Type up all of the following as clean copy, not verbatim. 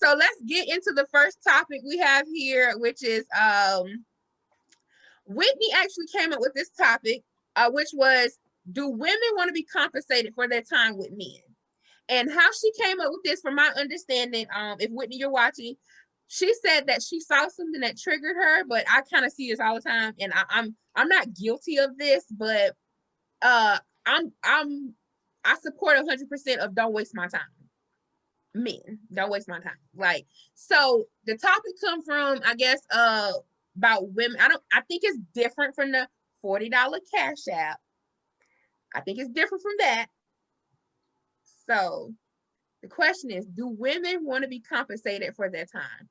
So let's get into the first topic we have here, which is Whitney actually came up with this topic, which was, do women want to be compensated for their time with men? And how she came up with this, from my understanding, if Whitney, you're watching, she said that she saw something that triggered her, but I kind of see this all the time, and I'm not guilty of this, but I support 100% of don't waste my time. Men, don't waste my time. Like, so the topic come from, I guess, about women. I think it's different from the $40 Cash App. I think it's different from that. So the question is, do women want to be compensated for their time?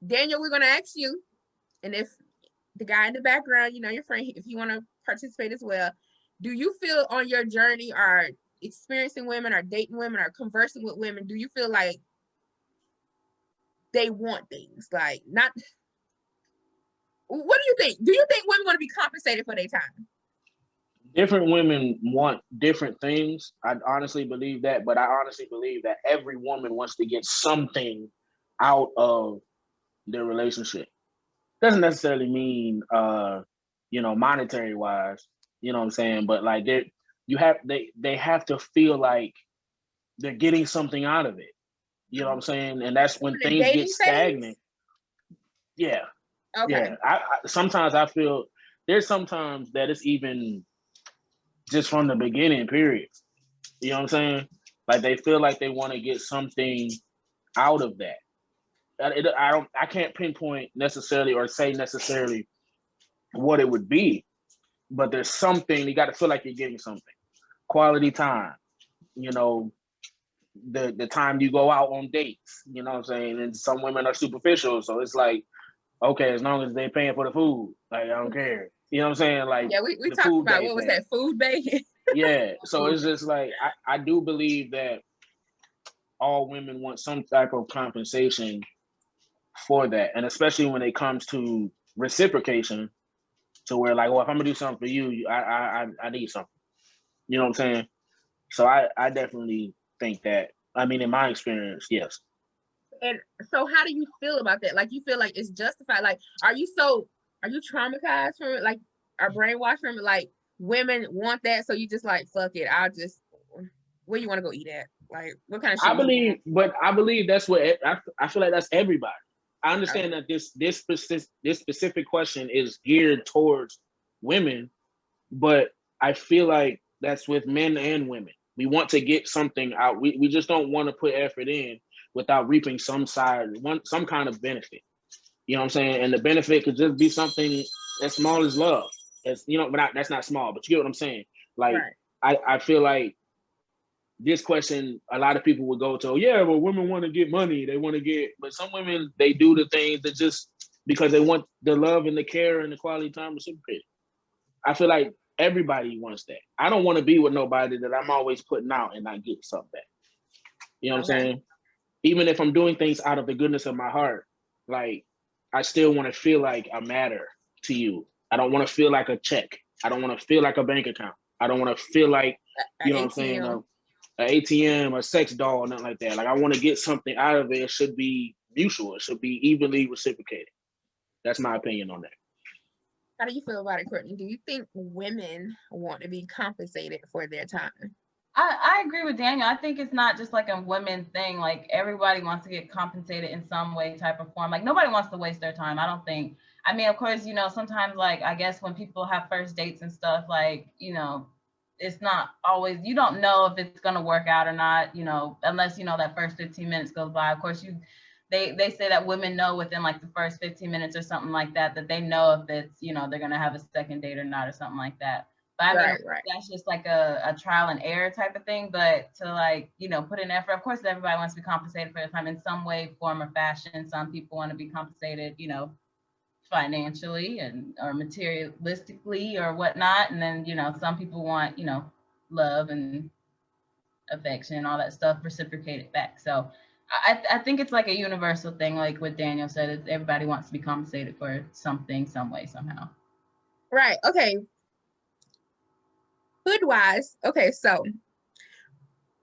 Daniel, we're going to ask you, and if the guy in the background, your friend, if you want to participate as well, do you feel on your journey, or experiencing women, or dating women, or conversing with women, do you feel like they want things? Like, not, what do you think? Do you think women want to be compensated for their time? Different women want different things. I honestly believe that, but I honestly believe that every woman wants to get something out of their relationship. Doesn't necessarily mean, monetary wise, you know what I'm saying? But like they have to feel like they're getting something out of it. You know what I'm saying? And that's when things get stagnant. Yeah. Okay. Yeah. I sometimes I feel there's sometimes that it's even just from the beginning, period. You know what I'm saying? Like they feel like they want to get something out of that. I can't pinpoint necessarily or say necessarily what it would be, but there's something, you got to feel like you're getting something. Quality time, the time you go out on dates, you know what I'm saying? And some women are superficial, so it's like, okay, as long as they're paying for the food, like I don't care. You know what I'm saying? Like, yeah, we talked about what was that, food bait? Yeah, so it's just like I do believe that all women want some type of compensation for that, and especially when it comes to reciprocation, to where like, well, if I'm gonna do something for you, I need something. You know what I'm saying? So I definitely think that. I mean, in my experience, yes. And so, how do you feel about that? Like, you feel like it's justified? Like, are you traumatized from it? Like, are brainwashed from it? Like, women want that, so you just like, fuck it, where you want to go eat at? Like, what kind of shit? I believe that's what I feel like that's everybody. I understand that this specific question is geared towards women, but I feel like that's with men and women. We want to get something out. We just don't want to put effort in without reaping some kind of benefit. You know what I'm saying? And the benefit could just be something as small as love. As but that's not small, but you get what I'm saying. Like, right. I feel like this question, a lot of people would go to, yeah, well, women want to get money. They want to get, but some women, they do the things that just because they want the love and the care and the quality time reciprocated. I feel like everybody wants that. I don't want to be with nobody that I'm always putting out and not get something back. You know what I'm saying? Even if I'm doing things out of the goodness of my heart, like, I still want to feel like I matter to you. I don't want to feel like a check. I don't want to feel like a bank account. I don't want to feel like, you know what I'm saying, an ATM, a sex doll, nothing like that. Like, I want to get something out of it. It should be mutual. It should be evenly reciprocated. That's my opinion on that. How do you feel about it, Cortney? Do you think women want to be compensated for their time? I agree with Daniel. I think it's not just like a women thing. Like, everybody wants to get compensated in some way, type of form. Like, nobody wants to waste their time, I don't think. I mean, of course, sometimes, like, I guess when people have first dates and stuff, like, it's not always, you don't know if it's going to work out or not, unless, that first 15 minutes goes by. Of course, they say that women know within like the first 15 minutes or something like that they know if it's, they're going to have a second date or not, or something like that. But I mean, that's just like a trial and error type of thing. But to like, put in effort, of course, everybody wants to be compensated for their time in some way, form, or fashion. Some people want to be compensated, financially or materialistically or whatnot. And then, some people want, love and affection and all that stuff reciprocated back. So I think it's like a universal thing, like what Daniel said, everybody wants to be compensated for something, some way, somehow. Right. Okay. Hood-wise, okay, so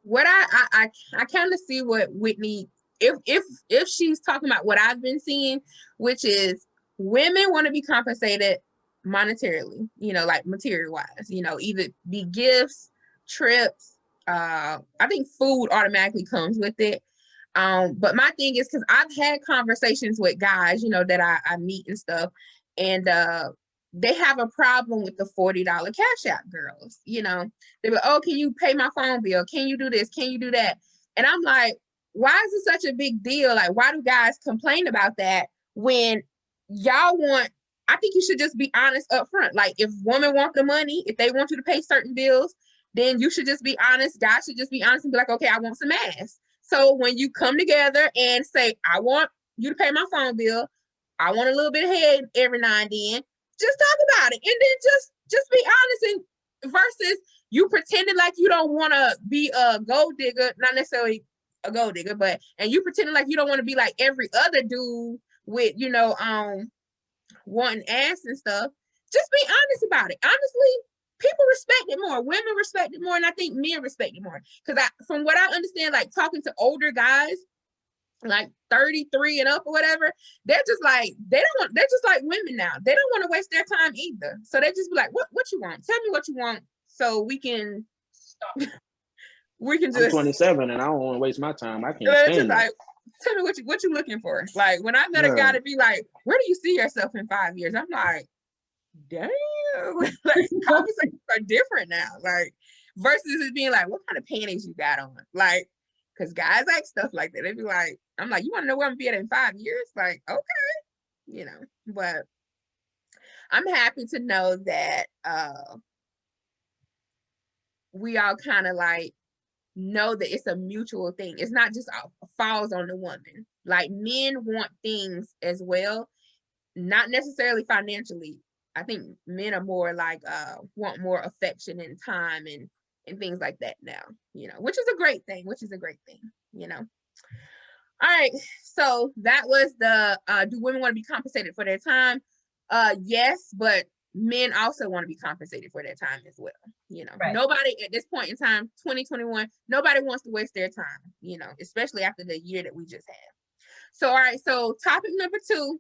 what I kind of see what Whitney if she's talking about what I've been seeing, which is women want to be compensated monetarily, you know, like material wise, you know, either be gifts, trips. I think food automatically comes with it. But my thing is, because I've had conversations with guys, you know, that I meet and stuff, and they have a problem with the $40 Cash App girls. You know, they're like, oh, can you pay my phone bill? Can you do this? Can you do that? And I'm like, why is it such a big deal? Like, why do guys complain about that when y'all want? I think you should just be honest up front. Like, if women want the money, if they want you to pay certain bills, then you should just be honest. Guys should just be honest and be like, okay, I want some ass. So when you come together and say, I want you to pay my phone bill, I want a little bit of head every now and then, just talk about it. And then just be honest, and versus you pretending like you don't want to be a gold digger, not necessarily a gold digger, but, and you pretending like you don't want to be like every other dude with, you know, wanting ass and stuff. Just be honest about it. Honestly, people respect it more. Women respect it more, and I think men respect it more. Because from what I understand, like talking to older guys, like 33 and up or whatever, they're just like, they're just like women now. They don't want to waste their time either. So they just be like, what you want? Tell me what you want so we can stop. We can just. I'm 27 and I don't want to waste my time. I can't stand just like, tell me what you looking for. Like, when I met a guy to be like, where do you see yourself in 5 years? I'm like, damn, like conversations are different now. Like, versus it being like, what kind of panties you got on? Like, because guys like stuff like that. They'd be like, I'm like, you want to know where I'm gonna be at in 5 years? Like, okay, you know. But I'm happy to know that we all kind of like know that it's a mutual thing. It's not just falls on the woman. Like, men want things as well, not necessarily financially. I think men are more like want more affection and time and things like that now, you know, which is a great thing, you know. All right, so that was the do women want to be compensated for their time? Yes, but men also want to be compensated for their time as well, you know. Right. Nobody at this point in time, 2021, nobody wants to waste their time, you know, especially after the year that we just had. So all right, so topic number 2,